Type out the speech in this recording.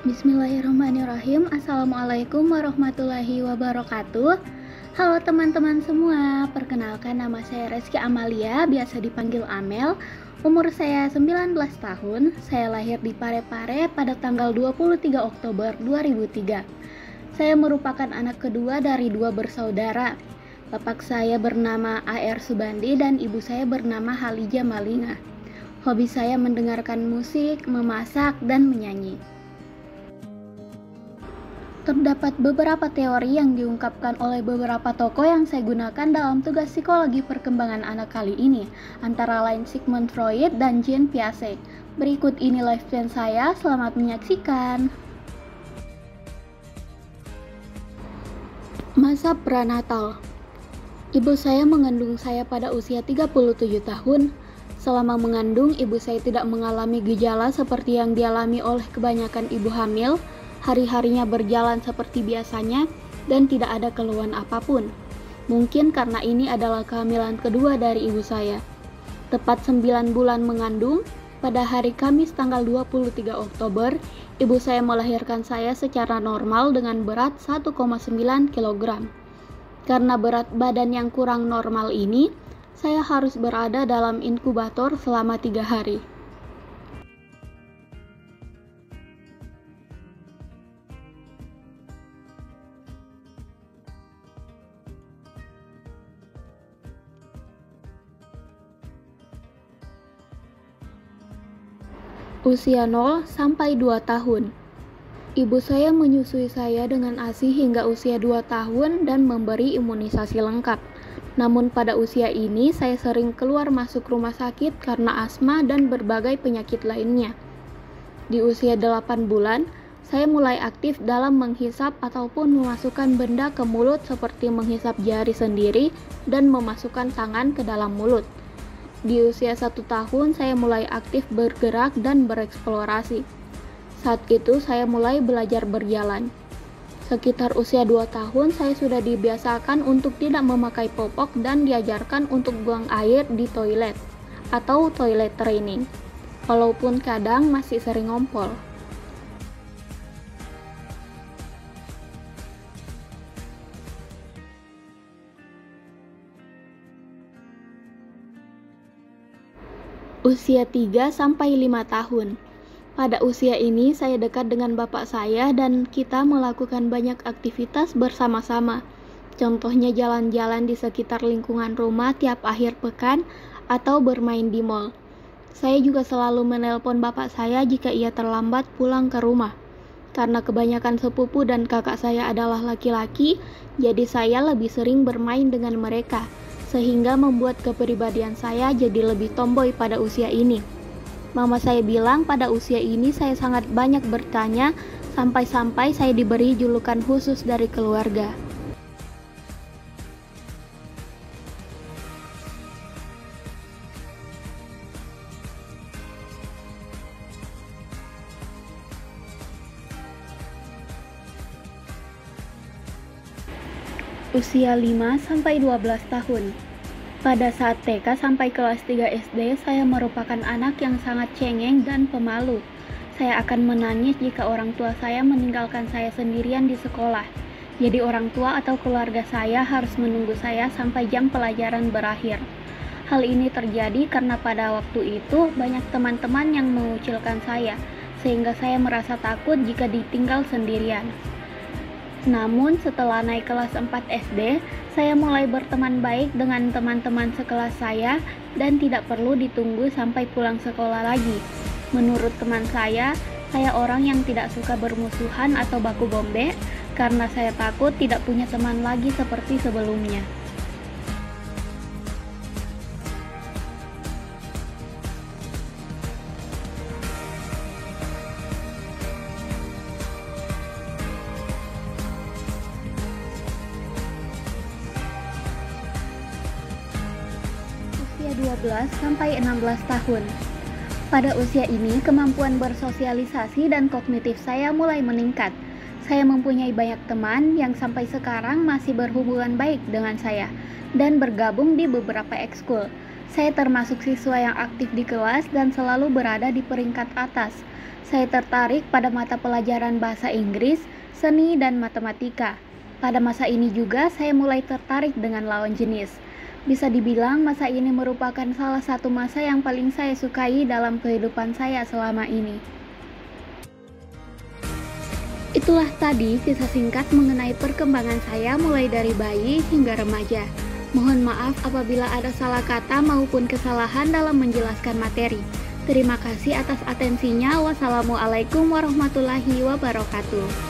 Bismillahirrahmanirrahim. Assalamualaikum warahmatullahi wabarakatuh. Halo teman-teman semua, perkenalkan nama saya Reski Amalia, biasa dipanggil Amel. Umur saya 19 tahun, saya lahir di Parepare pada tanggal 23 Oktober 2003. Saya merupakan anak kedua dari dua bersaudara. Bapak saya bernama A.R. Subandi dan ibu saya bernama Halija Malina. Hobi saya mendengarkan musik, memasak, dan menyanyi. Terdapat beberapa teori yang diungkapkan oleh beberapa tokoh yang saya gunakan dalam tugas psikologi perkembangan anak kali ini, antara lain Sigmund Freud dan Jean Piaget. Berikut ini live stream saya, selamat menyaksikan. Masa prenatal. Ibu saya mengandung saya pada usia 37 tahun. Selama mengandung, ibu saya tidak mengalami gejala seperti yang dialami oleh kebanyakan ibu hamil. Hari-harinya berjalan seperti biasanya dan tidak ada keluhan apapun. Mungkin karena ini adalah kehamilan kedua dari ibu saya. Tepat 9 bulan mengandung, pada hari Kamis tanggal 23 Oktober, ibu saya melahirkan saya secara normal dengan berat 1,9 kg. Karena berat badan yang kurang normal ini, saya harus berada dalam inkubator selama 3 hari. Usia 0 sampai 2 tahun. Ibu saya menyusui saya dengan ASI hingga usia 2 tahun dan memberi imunisasi lengkap. Namun pada usia ini saya sering keluar masuk rumah sakit karena asma dan berbagai penyakit lainnya. Di usia 8 bulan, saya mulai aktif dalam menghisap ataupun memasukkan benda ke mulut seperti menghisap jari sendiri dan memasukkan tangan ke dalam mulut. Di usia 1 tahun, saya mulai aktif bergerak dan bereksplorasi. Saat itu, saya mulai belajar berjalan. Sekitar usia 2 tahun, saya sudah dibiasakan untuk tidak memakai popok dan diajarkan untuk buang air di toilet atau toilet training, walaupun kadang masih sering ngompol. Usia 3 sampai 5 tahun. Pada usia ini saya dekat dengan bapak saya dan kita melakukan banyak aktivitas bersama-sama. Contohnya jalan-jalan di sekitar lingkungan rumah tiap akhir pekan atau bermain di mall. Saya juga selalu menelpon bapak saya jika ia terlambat pulang ke rumah. Karena kebanyakan sepupu dan kakak saya adalah laki-laki, jadi saya lebih sering bermain dengan mereka, sehingga membuat kepribadian saya jadi lebih tomboy pada usia ini. Mama saya bilang pada usia ini saya sangat banyak bertanya, sampai-sampai saya diberi julukan khusus dari keluarga. Usia 5 sampai 12 tahun. Pada saat TK sampai kelas 3 SD, saya merupakan anak yang sangat cengeng dan pemalu. Saya akan menangis jika orang tua saya meninggalkan saya sendirian di sekolah. Jadi orang tua atau keluarga saya harus menunggu saya sampai jam pelajaran berakhir. Hal ini terjadi karena pada waktu itu banyak teman-teman yang mengucilkan saya, sehingga saya merasa takut jika ditinggal sendirian. Namun setelah naik kelas 4 SD, saya mulai berteman baik dengan teman-teman sekelas saya dan tidak perlu ditunggu sampai pulang sekolah lagi. Menurut teman saya orang yang tidak suka bermusuhan atau baku bombe karena saya takut tidak punya teman lagi seperti sebelumnya. Usia 12 sampai 16 tahun. Pada usia ini, kemampuan bersosialisasi dan kognitif saya mulai meningkat. Saya mempunyai banyak teman yang sampai sekarang masih berhubungan baik dengan saya dan bergabung di beberapa ekskul. Saya termasuk siswa yang aktif di kelas dan selalu berada di peringkat atas. Saya tertarik pada mata pelajaran bahasa Inggris, seni, dan matematika. Pada masa ini juga saya mulai tertarik dengan lawan jenis. Bisa dibilang masa ini merupakan salah satu masa yang paling saya sukai dalam kehidupan saya selama ini. Itulah tadi kisah singkat mengenai perkembangan saya mulai dari bayi hingga remaja. Mohon maaf apabila ada salah kata maupun kesalahan dalam menjelaskan materi. Terima kasih atas atensinya. Wassalamualaikum warahmatullahi wabarakatuh.